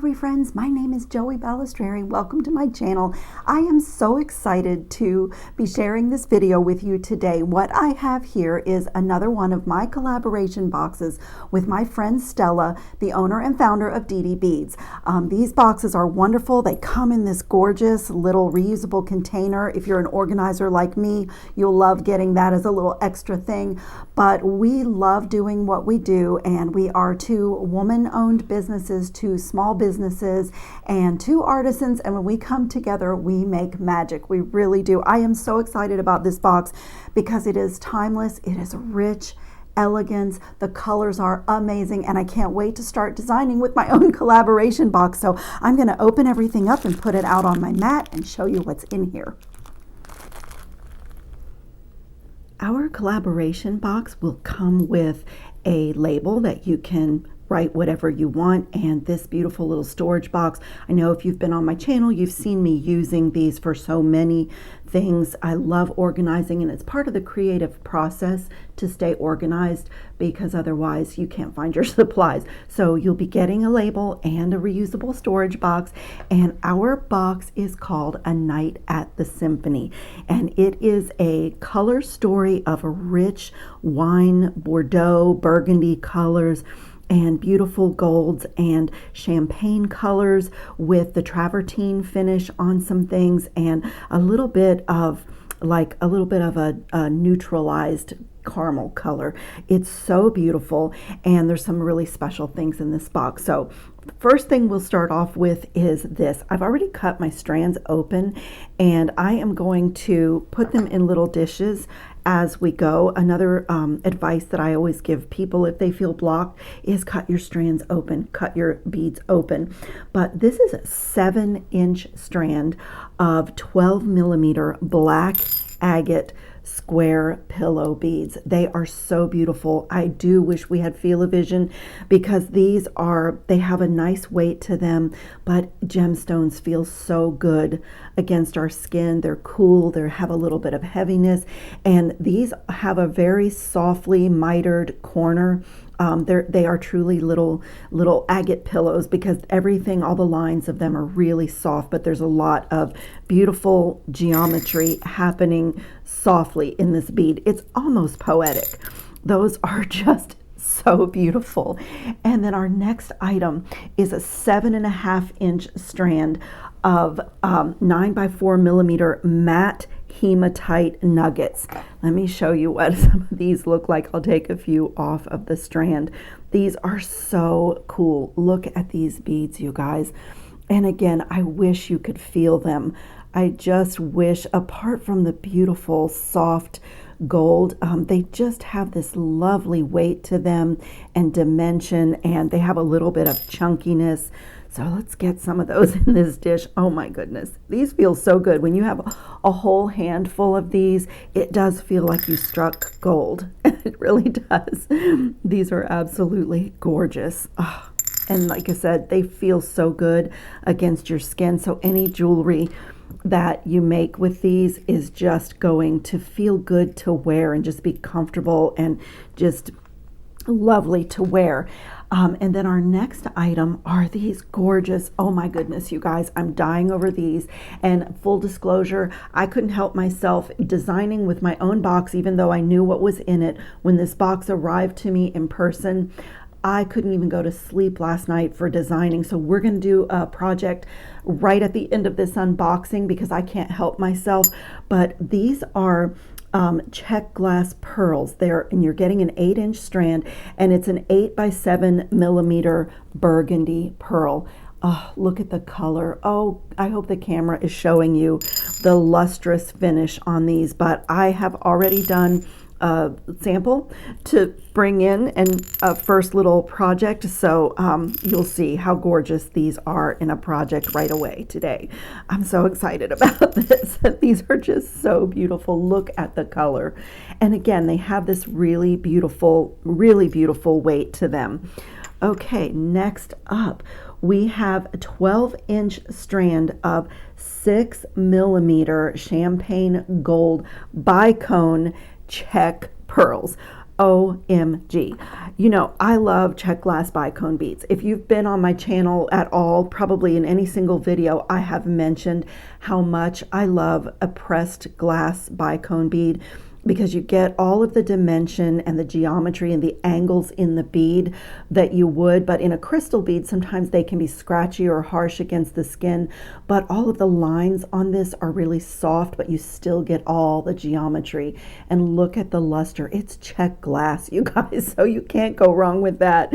jewelry friends, my name is Joey Balistreri. Welcome to my channel. I am so excited to be sharing this video with you today. What I have here is another one of my collaboration boxes with my friend Stella, the owner and founder of Didi Beads. These boxes are wonderful. They come in this gorgeous little reusable container. If you're an organizer like me, you'll love getting that as a little extra thing. But we love doing what we do, and we are two woman-owned businesses, two small businesses, and two artisans, and when we come together, we make magic. We really do. I am so excited about this box because it is timeless, it is rich, elegance, the colors are amazing, and I can't wait to start designing with my own collaboration box. So I'm going to open everything up and put it out on my mat and show you what's in here. Our collaboration box will come with a label that you can write whatever you want, and this beautiful little storage box. I know if you've been on my channel, you've seen me using these for so many things. I love organizing, and it's part of the creative process to stay organized, because otherwise you can't find your supplies. So you'll be getting a label and a reusable storage box, and our box is called A Night at the Symphony, and it is a color story of a rich wine, Bordeaux, burgundy colors, and beautiful golds and champagne colors with the travertine finish on some things, and a little bit of a neutralized caramel color. It's so beautiful, and there's some really special things in this box. So the first thing we'll start off with is this. I've already cut my strands open, and I am going to put them in little dishes as we go. Another advice that I always give people if they feel blocked is cut your strands open, cut your beads open. But this is a 7-inch strand of 12 millimeter black agate square pillow beads. They are so beautiful. I do wish we had Feel-O-Vision, because they have a nice weight to them, but gemstones feel so good against our skin. They're cool, they have a little bit of heaviness, and these have a very softly mitered corner. They are truly little agate pillows, because everything, all the lines of them are really soft, but there's a lot of beautiful geometry happening softly in this bead. It's almost poetic. Those are just so beautiful. And then our next item is a 7.5-inch strand of 9 by 4 millimeter matte hematite nuggets. Let me show you what some of these look like. I'll take a few off of the strand. These are so cool. Look at these beads, you guys. And again, I wish you could feel them. I just wish, apart from the beautiful soft gold, they just have this lovely weight to them and dimension, and they have a little bit of chunkiness. So let's get some of those in this dish. Oh my goodness, these feel so good. When you have a whole handful of these, it does feel like you struck gold. It really does. These are absolutely gorgeous. Oh, and like I said, they feel so good against your skin. So any jewelry that you make with these is just going to feel good to wear and just be comfortable and just lovely to wear. And then our next item are these gorgeous, oh my goodness, you guys, I'm dying over these. And full disclosure, I couldn't help myself designing with my own box, even though I knew what was in it. When this box arrived to me in person, I couldn't even go to sleep last night for designing. So we're going to do a project right at the end of this unboxing, because I can't help myself. But these are check glass pearls there, and you're getting an 8-inch strand, and it's an 8 by 7 millimeter burgundy pearl. Oh, look at the color. Oh, I hope the camera is showing you the lustrous finish on these, but I have already done a sample to bring in and a first little project, so you'll see how gorgeous these are in a project right away today. I'm so excited about this. These are just so beautiful. Look at the color, and again, they have this really beautiful weight to them. Okay, next up we have a 12-inch strand of 6 millimeter champagne gold bicone check pearls. OMG. You know, I love check glass bicone beads. If you've been on my channel at all, probably in any single video, I have mentioned how much I love a pressed glass bicone bead, because you get all of the dimension and the geometry and the angles in the bead that you would, but in a crystal bead, sometimes they can be scratchy or harsh against the skin, but all of the lines on this are really soft, but you still get all the geometry. And look at the luster. It's check glass, you guys, so you can't go wrong with that.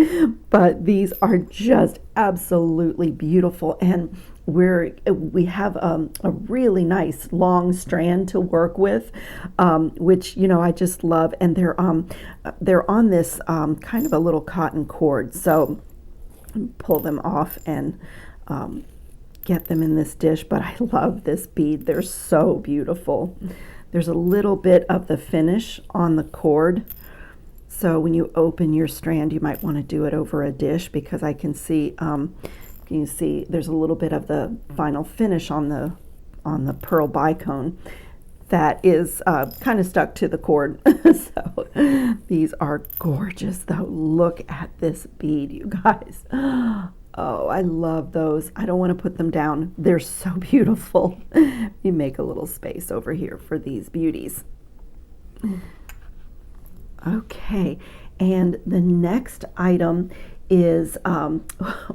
But these are just absolutely beautiful, and we have a really nice long strand to work with, which, you know, I just love. And they're on this kind of a little cotton cord, so pull them off and get them in this dish. But I love this bead. They're so beautiful. There's a little bit of the finish on the cord, so when you open your strand, you might want to do it over a dish, because I can see you see there's a little bit of the final finish on the pearl bicone that is kind of stuck to the cord. So these are gorgeous though. Look at this bead, you guys. Oh, I love those. I don't want to put them down. They're so beautiful. You make a little space over here for these beauties. Okay, and the next item is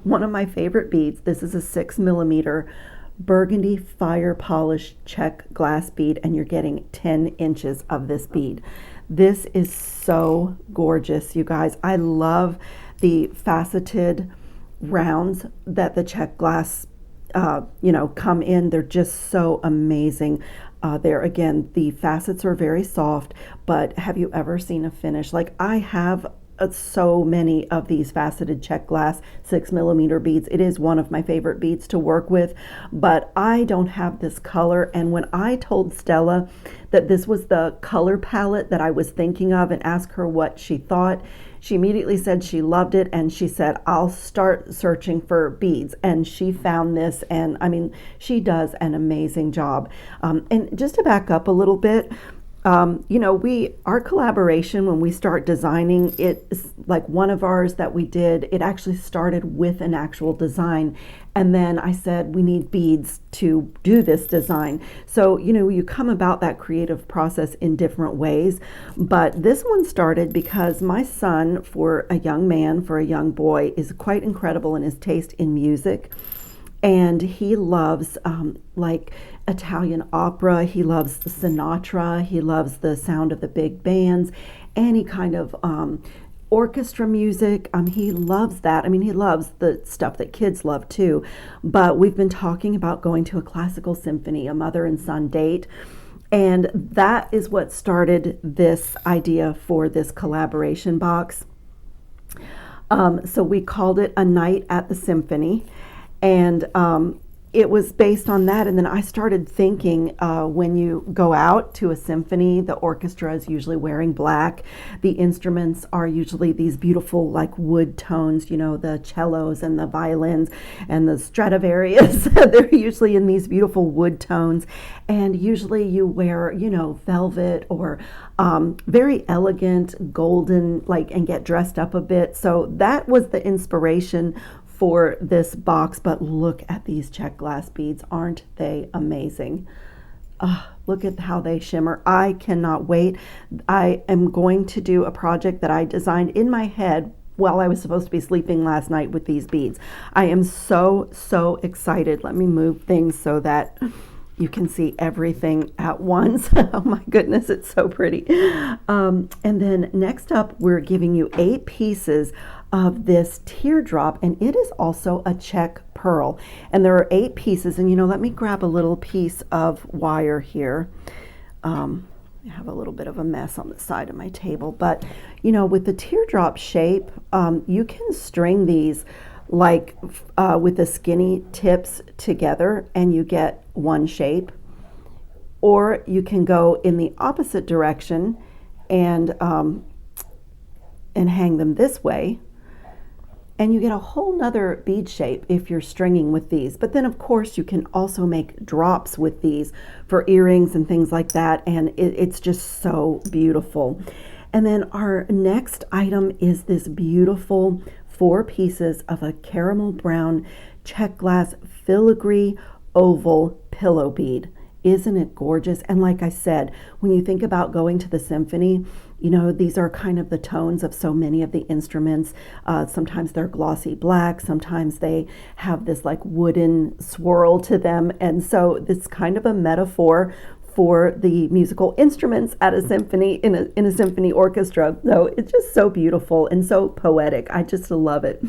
one of my favorite beads. This is a 6mm burgundy fire polished check glass bead, and you're getting 10 inches of this bead. This is so gorgeous, you guys. I love the faceted rounds that the check glass you know, come in. They're just so amazing. There again, the facets are very soft, but have you ever seen a finish? Like I have so many of these faceted check glass 6mm beads. It is one of my favorite beads to work with, but I don't have this color. And when I told Stella that this was the color palette that I was thinking of and asked her what she thought, she immediately said she loved it, and she said, I'll start searching for beads. And she found this, and I mean, she does an amazing job. And just to back up a little bit, you know, our collaboration, when we start designing, it's like one of ours that we did, it actually started with an actual design. And then I said, we need beads to do this design. So, you know, you come about that creative process in different ways. But this one started because my son, for a young man, for a young boy, is quite incredible in his taste in music. And he loves like Italian opera. He loves the Sinatra. He loves the sound of the big bands, any kind of orchestra music. He loves that. I mean, he loves the stuff that kids love too. But we've been talking about going to a classical symphony, a mother and son date. And that is what started this idea for this collaboration box. So we called it A Night at the Symphony. And it was based on that. And then I started thinking, when you go out to a symphony, the orchestra is usually wearing black. The instruments are usually these beautiful like wood tones, you know, the cellos and the violins and the Stradivarius. They're usually in these beautiful wood tones. And usually you wear, you know, velvet or very elegant golden, like, and get dressed up a bit. So that was the inspiration for this box. But look at these check glass beads. Aren't they amazing? Look at how they shimmer. I cannot wait. I am going to do a project that I designed in my head while I was supposed to be sleeping last night with these beads. I am so excited. Let me move things so that you can see everything at once. Oh my goodness, it's so pretty. And then next up, we're giving you 8 pieces of this teardrop, and it is also a check pearl. And there are 8 pieces, and you know, let me grab a little piece of wire here. I have a little bit of a mess on the side of my table, but you know, with the teardrop shape, you can string these like with the skinny tips together and you get one shape, or you can go in the opposite direction and hang them this way, and you get a whole nother bead shape if you're stringing with these. But then of course you can also make drops with these for earrings and things like that, and it's just so beautiful. And then our next item is this beautiful 4 pieces of a caramel brown check glass filigree oval pillow bead. Isn't it gorgeous? And like I said, when you think about going to the Symphony, you know, these are kind of the tones of so many of the instruments. Sometimes they're glossy black, sometimes they have this like wooden swirl to them. And so it's kind of a metaphor for the musical instruments at a symphony, in a symphony orchestra. So it's just so beautiful and so poetic. I just love it.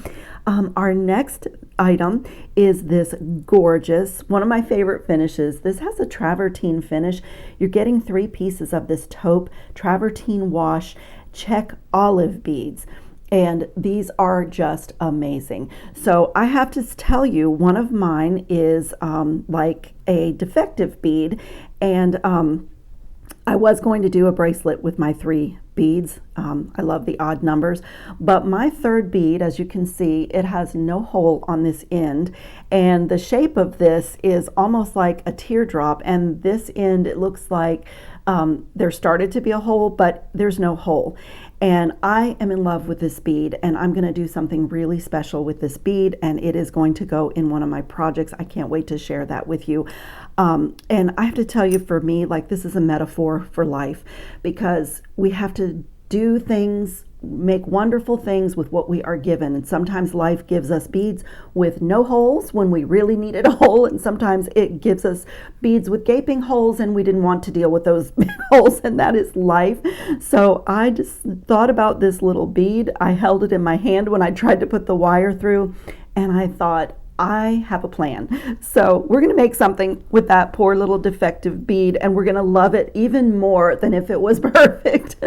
Our next item is this gorgeous, one of my favorite finishes. This has a travertine finish. You're getting 3 pieces of this taupe travertine wash check olive beads. And these are just amazing. So I have to tell you, one of mine is like a defective bead. And I was going to do a bracelet with my 3 beads. I love the odd numbers. But my 3rd bead, as you can see, it has no hole on this end. And the shape of this is almost like a teardrop. And this end, it looks like there started to be a hole, but there's no hole. And I am in love with this bead, and I'm going to do something really special with this bead, and it is going to go in one of my projects. I can't wait to share that with you. And I have to tell you, for me, like, this is a metaphor for life, because we have to do things, make wonderful things with what we are given. And sometimes life gives us beads with no holes when we really needed a hole. And sometimes it gives us beads with gaping holes and we didn't want to deal with those holes, and that is life. So I just thought about this little bead. I held it in my hand when I tried to put the wire through, and I thought, I have a plan. So we're going to make something with that poor little defective bead, and we're going to love it even more than if it was perfect.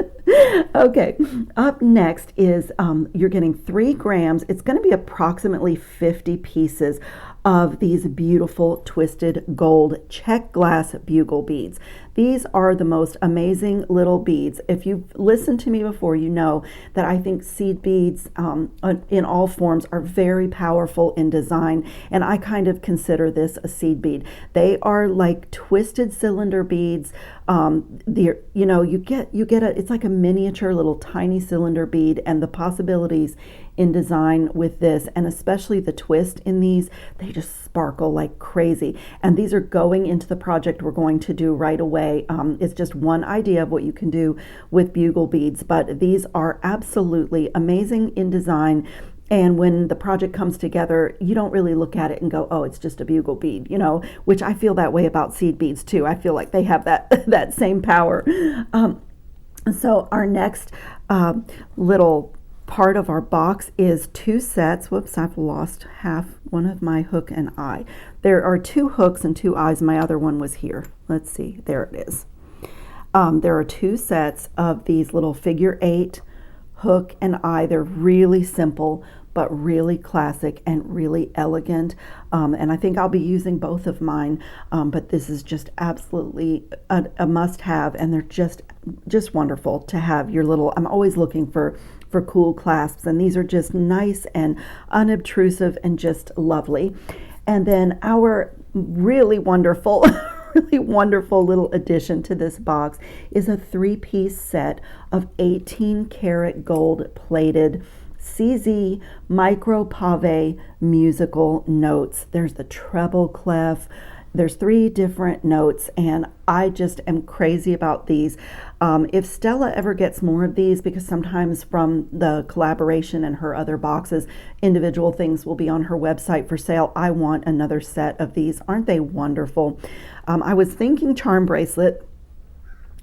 Okay, up next is you're getting 3 grams. It's going to be approximately 50 pieces of these beautiful twisted gold check glass bugle beads. These are the most amazing little beads. If you've listened to me before, you know that I think seed beads in all forms are very powerful in design, and I kind of consider this a seed bead. They are like twisted cylinder beads. You get it's like a miniature little tiny cylinder bead, and the possibilities in design with this, and especially the twist in these, they just sparkle like crazy. And these are going into the project we're going to do right away. It's just one idea of what you can do with bugle beads, but these are absolutely amazing in design. And when the project comes together, you don't really look at it and go, oh, it's just a bugle bead, you know, which I feel that way about seed beads too. I feel like they have that same power. So our next little part of our box is 2 sets. Whoops, I've lost one of my hook and eye. There are 2 hooks and 2 eyes. My other one was here. Let's see, there it is. There are 2 sets of these little figure 8 hook and eye. They're really simple, but really classic and really elegant. And I think I'll be using both of mine, but this is just absolutely a must-have, and they're just wonderful to have your little, I'm always looking for cool clasps, and these are just nice and unobtrusive and just lovely. And then our really wonderful really wonderful little addition to this box is a 3-piece set of 18 karat gold plated CZ micro pave musical notes. There's the treble clef. There's 3 different notes, and I just am crazy about these. If Stella ever gets more of these, because sometimes from the collaboration and her other boxes, individual things will be on her website for sale, I want another set of these. Aren't they wonderful? I was thinking charm bracelet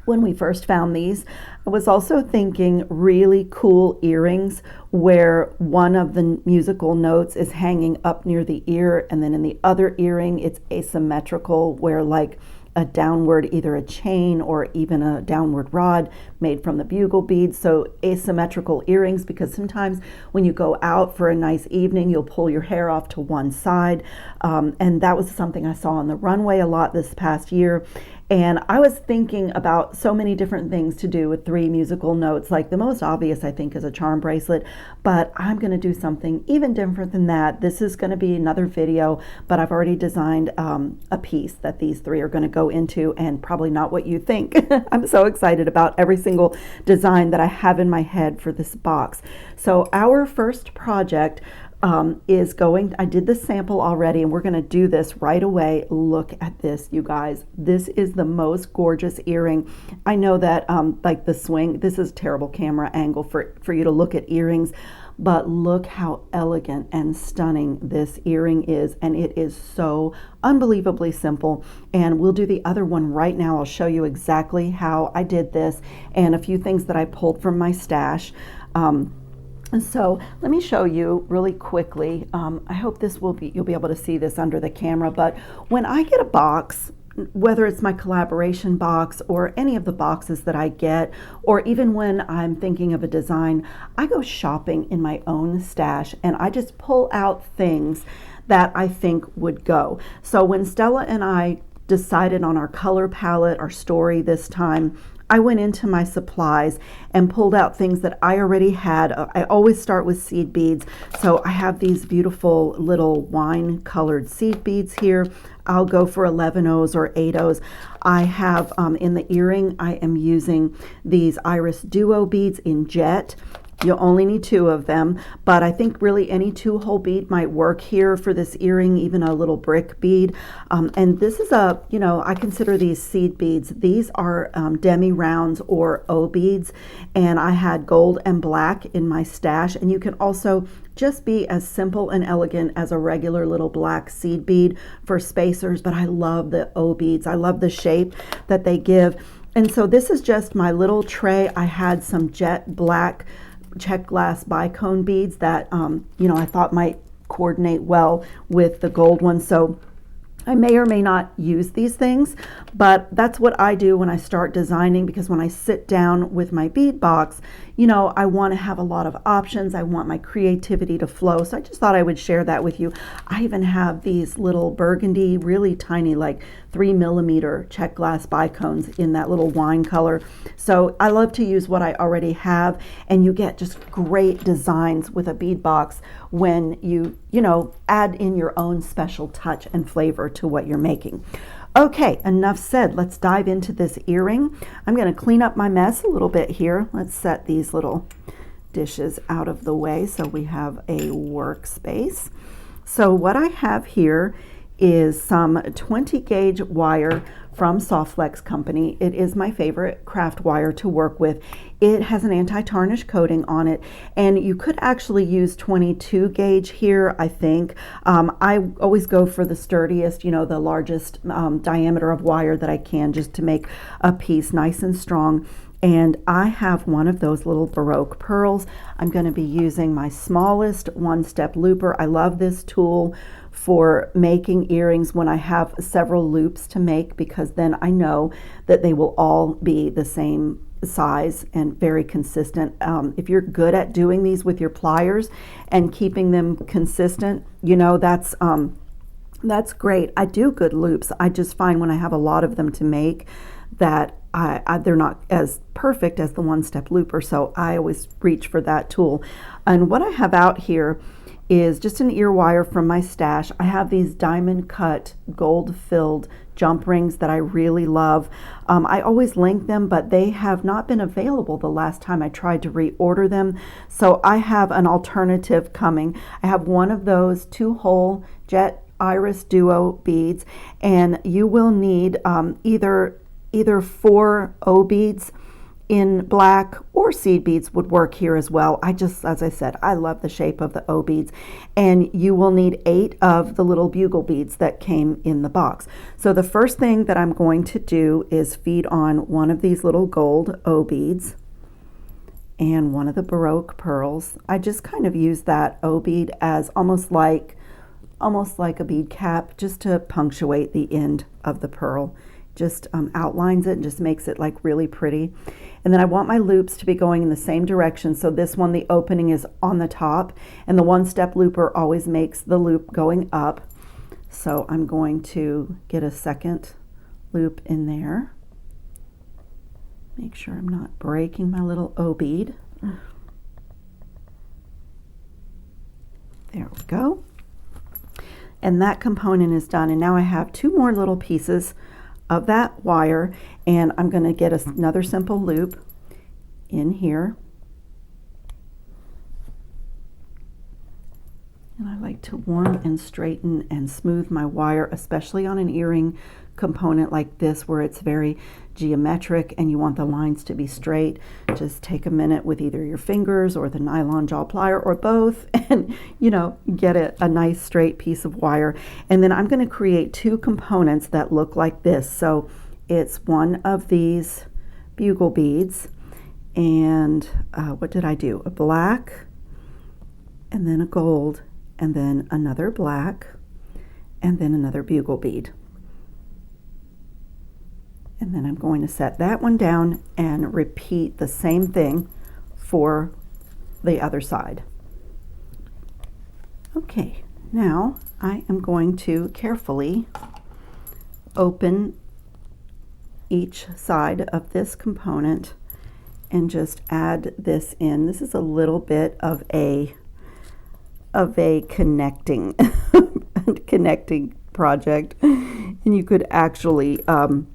when we first found these. I was also thinking really cool earrings where one of the musical notes is hanging up near the ear, and then in the other earring it's asymmetrical, where like a downward, either a chain or even a downward rod made from the bugle beads. So asymmetrical earrings, because sometimes when you go out for a nice evening, you'll pull your hair off to one side. And that was something I saw on the runway a lot this past year. And I was thinking about so many different things to do with 3 musical notes. Like the most obvious, I think, is a charm bracelet, but I'm going to do something even different than that. This is going to be another video, but I've already designed a piece that these 3 are going to go into, and probably not what you think. I'm so excited about every single design that I have in my head for this box. So our first project is going, I did the sample already, and we're going to do this right away. Look at this, you guys. This is the most gorgeous earring. I know that like the swing, this is a terrible camera angle for you to look at earrings, but look how elegant and stunning this earring is, and it is so unbelievably simple. And we'll do the other one right now. I'll show you exactly how I did this and a few things that I pulled from my stash. So let me show you really quickly. I hope this will be, you'll be able to see this under the camera, but when I get a box, whether it's my collaboration box or any of the boxes that I get, or even when I'm thinking of a design, I go shopping in my own stash and I just pull out things that I think would go. So when Stella and I decided on our color palette, our story this time, I went into my supplies and pulled out things that I already had. I always start with seed beads. So I have these beautiful little wine colored seed beads here. I'll go for 11/0s or 8/0s. I have in the earring, I am using these Iris Duo beads in jet. You'll only need 2 of them, but I think really any 2-hole bead might work here for this earring, even a little brick bead. And this is a, you know, I consider these seed beads. These are demi rounds or O beads, and I had gold and black in my stash. And you can also just be as simple and elegant as a regular little black seed bead for spacers, but I love the O beads. I love the shape that they give. And so this is just my little tray. I had some jet black check glass bicone beads that you know, I thought might coordinate well with the gold one. So I may or may not use these things, but that's what I do when I start designing, because when I sit down with my bead box, you know, I want to have a lot of options. I want my creativity to flow. So I just thought I would share that with you. I even have these little burgundy, really tiny, like 3mm check glass bicones in that little wine color. So I love to use what I already have, and you get just great designs with a bead box when you know, add in your own special touch and flavor to what you're making. Okay, enough said. Let's dive into this earring. I'm going to clean up my mess a little bit here. Let's set these little dishes out of the way so we have a workspace. So what I have here is some 20 gauge wire from Softflex company. It is my favorite craft wire to work with. It has an anti-tarnish coating on it, and you could actually use 22 gauge here, I think. I always go for the sturdiest, you know, the largest diameter of wire that I can, just to make a piece nice and strong. And I have one of those little Baroque pearls. I'm going to be using my smallest one-step looper. I love this tool for making earrings when I have several loops to make, because then I know that they will all be the same size and very consistent. If you're good at doing these with your pliers and keeping them consistent, you know, that's great. I do good loops. I just find when I have a lot of them to make that they're not as perfect as the one-step looper, so I always reach for that tool. And what I have out here is just an ear wire from my stash. I have these diamond cut gold filled jump rings that I really love. I always link them, but they have not been available the last time I tried to reorder them. So I have an alternative coming. I have one of those 2-hole jet Iris Duo beads, and you will need either 4 O beads in black, or seed beads would work here as well. As I said, I love the shape of the O beads. And you will need 8 of the little bugle beads that came in the box. So the first thing that I'm going to do is feed on one of these little gold O beads and one of the Baroque pearls. I just kind of use that O bead as almost like a bead cap, just to punctuate the end of the pearl. Just outlines it and just makes it like really pretty. And then I want my loops to be going in the same direction. So this one, the opening is on the top, and the one-step looper always makes the loop going up. So I'm going to get a second loop in there. Make sure I'm not breaking my little O bead. There we go. And that component is done. And now I have two more little pieces of that wire, and I'm going to get another simple loop in here. And I like to warm and straighten and smooth my wire, especially on an earring component like this where it's very geometric and you want the lines to be straight. Just take a minute with either your fingers or the nylon jaw plier or both, and get a nice straight piece of wire. And then I'm going to create two components that look like this. So it's one of these bugle beads, and what did I do? A black, and then a gold, and then another black, and then another bugle bead. And then I'm going to set that one down and repeat the same thing for the other side. Okay, now I am going to carefully open each side of this component and just add this in. This is a little bit of a connecting connecting project, and you could actually I'm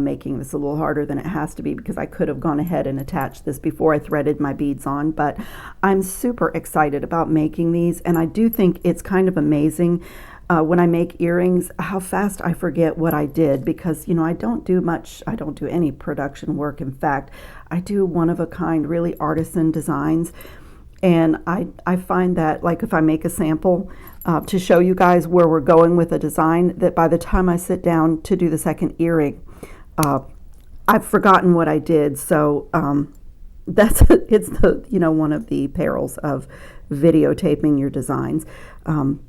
making this a little harder than it has to be because I could have gone ahead and attached this before I threaded my beads on, but I'm super excited about making these, and I do think it's kind of amazing when I make earrings how fast I forget what I did, because I don't do any production work. In fact, I do one-of-a-kind, really artisan designs. And I find that, like, if I make a sample to show you guys where we're going with a design, that by the time I sit down to do the second earring, I've forgotten what I did. So it's one of the perils of videotaping your designs.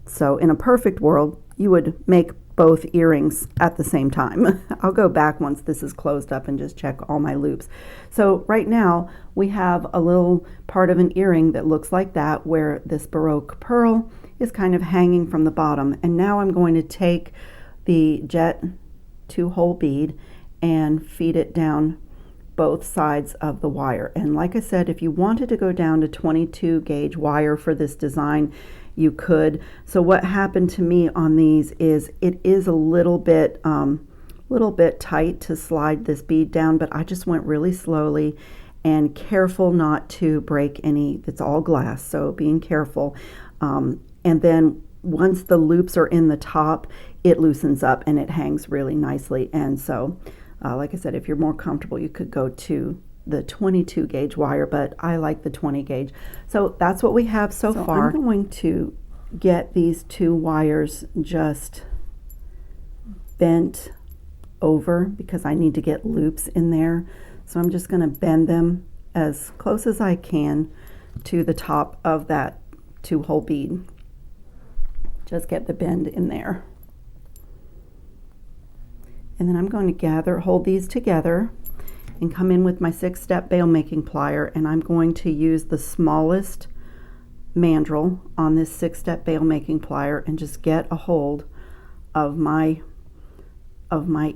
So in a perfect world, you would make both earrings at the same time. I'll go back once this is closed up and just check all my loops. So right now we have a little part of an earring that looks like that, where this Baroque pearl is kind of hanging from the bottom. And now I'm going to take the jet 2-hole bead and feed it down both sides of the wire. And like I said, if you wanted to go down to 22 gauge wire for this design, you could. So what happened to me on these is it is a little bit tight to slide this bead down, but I just went really slowly and careful not to break any. It's all glass, so being careful. And then once the loops are in the top, it loosens up and it hangs really nicely. And so like I said, if you're more comfortable, you could go to the 22 gauge wire, but I like the 20 gauge. So that's what we have so far. I'm going to get these two wires just bent over because I need to get loops in there. So I'm just going to bend them as close as I can to the top of that 2-hole bead. Just get the bend in there. And then I'm going to hold these together and come in with my 6-step bail making plier, and I'm going to use the smallest mandrel on this 6-step bail making plier and just get a hold of my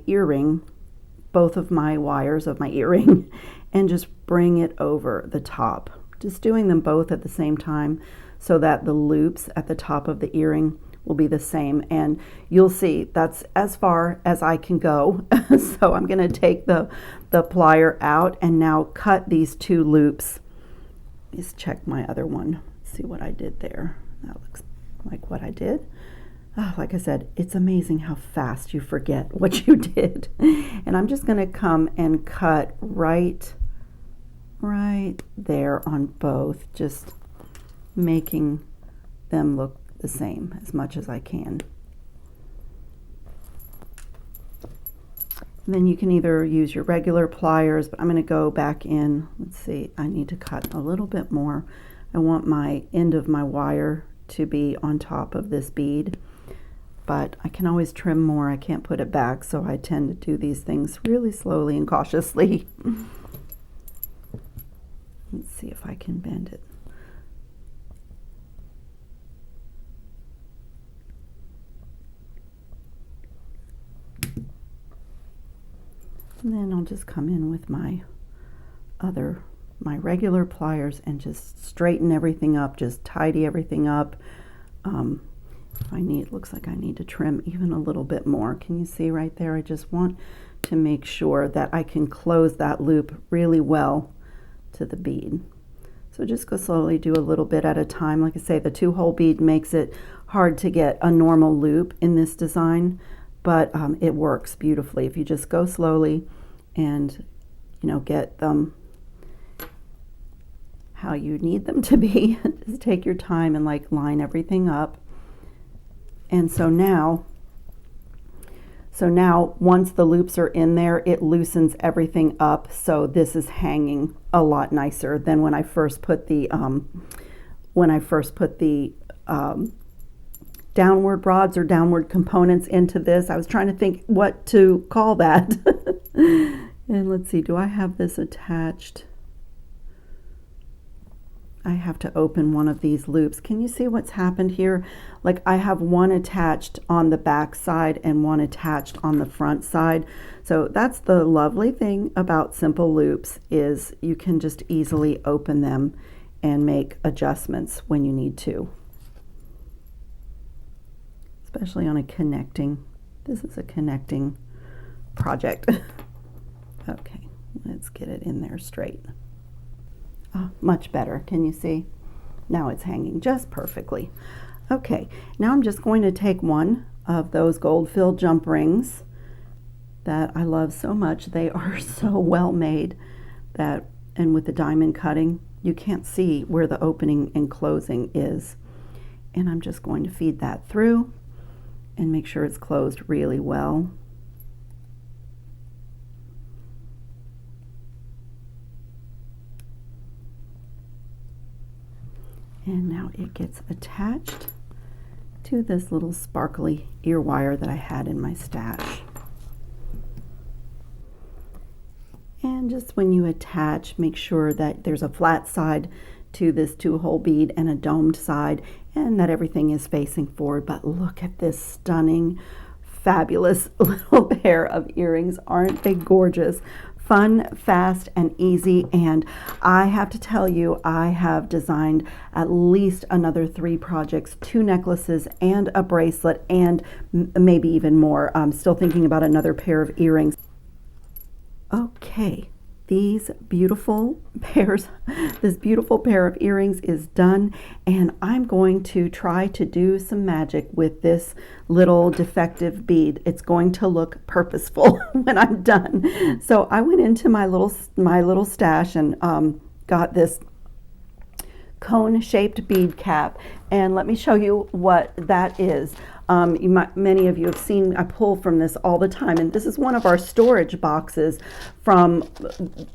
earring, both of my wires of my earring, and just bring it over the top. Just doing them both at the same time so that the loops at the top of the earring will be the same, and you'll see that's as far as I can go. So I'm going to take the plier out and now cut these two loops. Let's check my other one, see what I did there. That looks like what I did. Like I said, it's amazing how fast you forget what you did. And I'm just going to come and cut right there on both, just making them look the same as much as I can. And then you can either use your regular pliers, but I'm going to go back in. Let's see, I need to cut a little bit more. I want my end of my wire to be on top of this bead, but I can always trim more. I can't put it back, so I tend to do these things really slowly and cautiously. Let's see if I can bend it. And then I'll just come in with my regular pliers and just straighten everything up, just tidy everything up. If I need, looks like I need to trim even a little bit more. Can you see right there? I just want to make sure that I can close that loop really well to the bead. So just go slowly, do a little bit at a time. Like I say, the 2-hole bead makes it hard to get a normal loop in this design, but it works beautifully if you just go slowly and, you know, get them how you need them to be. Just take your time and like line everything up. And so now once the loops are in there, it loosens everything up. So this is hanging a lot nicer than when I first put the downward rods or downward components into this. I was trying to think what to call that. And let's see, do I have this attached? I have to open one of these loops. Can you see what's happened here? Like I have one attached on the back side and one attached on the front side. So that's the lovely thing about simple loops, is you can just easily open them and make adjustments when you need to. Especially on a connecting, this is a connecting project. Okay, let's get it in there straight. Oh, much better. Can you see? Now it's hanging just perfectly. Okay, now I'm just going to take one of those gold-filled jump rings that I love so much. They are so well made that, and with the diamond cutting, you can't see where the opening and closing is. And I'm just going to feed that through and make sure it's closed really well. And now it gets attached to this little sparkly ear wire that I had in my stash. And just when you attach, make sure that there's a flat side to this 2-hole bead and a domed side, and that everything is facing forward. But look at this stunning, fabulous little pair of earrings. Aren't they gorgeous? Fun, fast, and easy. And I have to tell you, I have designed at least another 3 projects, 2 necklaces and a bracelet, and maybe even more. I'm still thinking about another pair of earrings. Okay, these beautiful pairs, this beautiful pair of earrings is done, and I'm going to try to do some magic with this little defective bead. It's going to look purposeful when I'm done. So I went into my little stash and got this cone-shaped bead cap, and let me show you what that is. Many of you have seen, I pull from this all the time, and this is one of our storage boxes from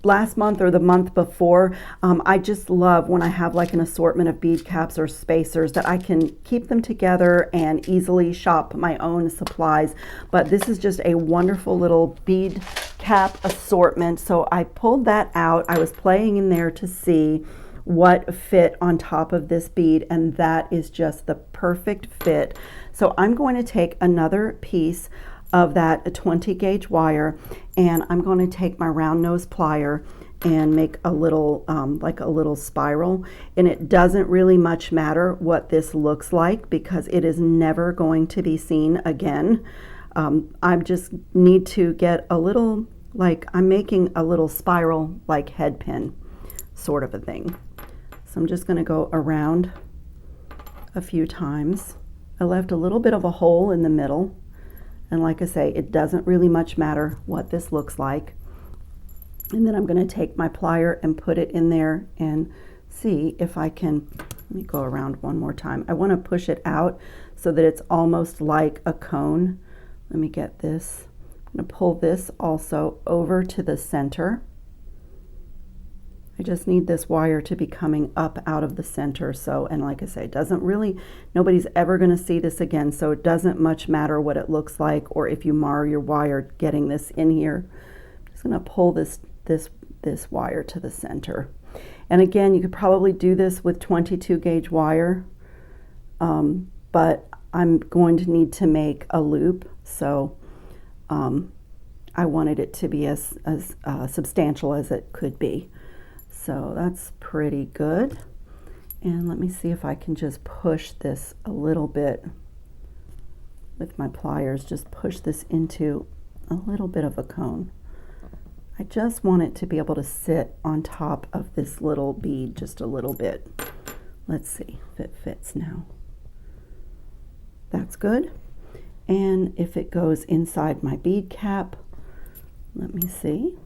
last month or the month before. I just love when I have like an assortment of bead caps or spacers that I can keep them together and easily shop my own supplies. But this is just a wonderful little bead cap assortment. So I pulled that out. I was playing in there to see what fit on top of this bead, and that is just the perfect fit. So I'm going to take another piece of that 20 gauge wire, and I'm going to take my round nose plier and make a little like a little spiral. And it doesn't really much matter what this looks like because it is never going to be seen again. I just need to get a little, like I'm making a little spiral like head pin sort of a thing. So I'm just going to go around a few times. I left a little bit of a hole in the middle, and like I say, it doesn't really much matter what this looks like. And then I'm going to take my plier and put it in there and see if I can, let me go around one more time. I want to push it out so that it's almost like a cone. Let me get this. I'm going to pull this also over to the center. I just need this wire to be coming up out of the center. So, and like I say, it doesn't really, nobody's ever going to see this again. So it doesn't much matter what it looks like or if you mar your wire getting this in here. I'm just going to pull this wire to the center. And again, you could probably do this with 22 gauge wire, but I'm going to need to make a loop. So I wanted it to be as substantial as it could be. So that's pretty good. And let me see if I can just push this a little bit with my pliers, just push this into a little bit of a cone. I just want it to be able to sit on top of this little bead just a little bit. Let's see if it fits now. That's good. And if it goes inside my bead cap, let me see.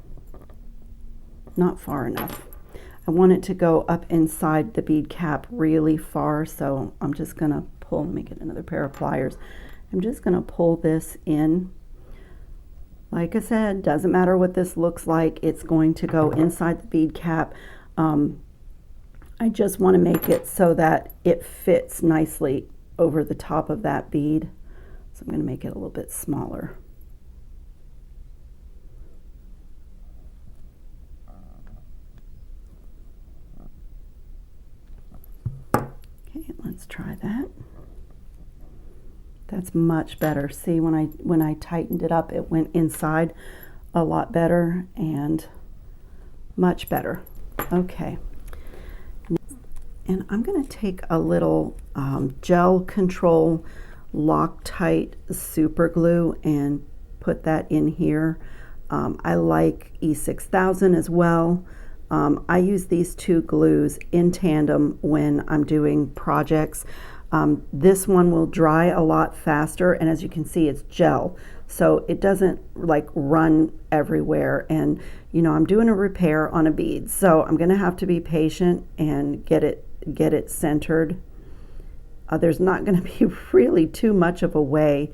Not far enough. I want it to go up inside the bead cap really far, so I'm just gonna pull, let me get another pair of pliers. I'm just gonna pull this in. Like I said, doesn't matter what this looks like, it's going to go inside the bead cap. I just want to make it so that it fits nicely over the top of that bead. So I'm going to make it a little bit smaller. Okay, let's try that. That's much better. See, when I tightened it up, it went inside a lot better and much better. Okay. And I'm going to take a little gel control Loctite super glue and put that in here. I like E6000 as well. I use these two glues in tandem when I'm doing projects. This one will dry a lot faster, and as you can see, it's gel, so it doesn't like run everywhere. And you know, I'm doing a repair on a bead, so I'm gonna have to be patient and get it centered. There's not gonna be really too much of a way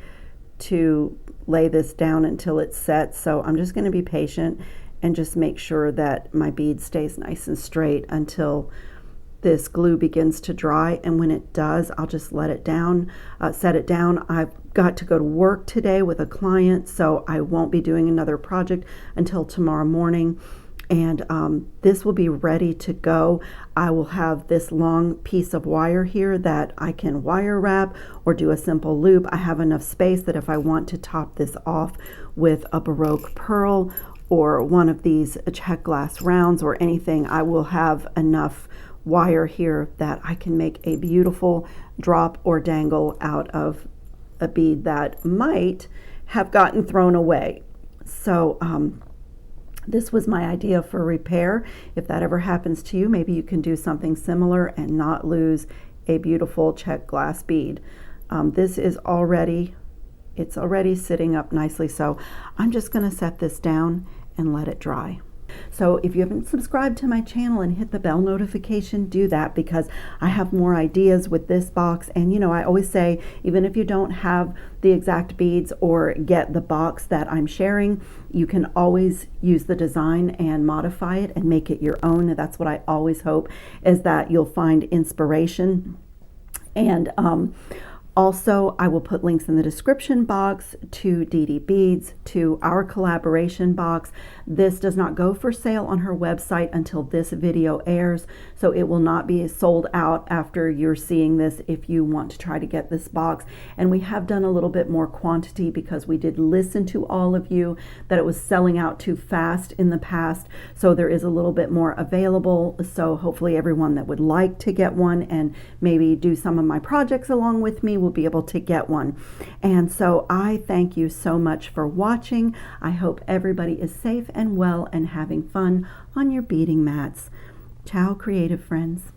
to lay this down until it's set, so I'm just gonna be patient and just make sure that my bead stays nice and straight until this glue begins to dry. And when it does, I'll just let it down, set it down. I've got to go to work today with a client, so I won't be doing another project until tomorrow morning. And this will be ready to go. I will have this long piece of wire here that I can wire wrap or do a simple loop. I have enough space that if I want to top this off with a Baroque pearl or one of these check glass rounds or anything, I will have enough wire here that I can make a beautiful drop or dangle out of a bead that might have gotten thrown away. So this was my idea for repair. If that ever happens to you, maybe you can do something similar and not lose a beautiful check glass bead. This is already, it's already sitting up nicely, so I'm just going to set this down and let it dry. So if you haven't subscribed to my channel and hit the bell notification, do that, because I have more ideas with this box. And you know, I always say, even if you don't have the exact beads or get the box that I'm sharing, you can always use the design and modify it and make it your own. And that's what I always hope, is that you'll find inspiration. And also, I will put links in the description box to Didi Beads, to our collaboration box. This does not go for sale on her website until this video airs, so it will not be sold out after you're seeing this if you want to try to get this box. And we have done a little bit more quantity because we did listen to all of you that it was selling out too fast in the past, so there is a little bit more available. So hopefully everyone that would like to get one and maybe do some of my projects along with me will be able to get one. And so I thank you so much for watching. I hope everybody is safe and well and having fun on your beading mats. Ciao, creative friends.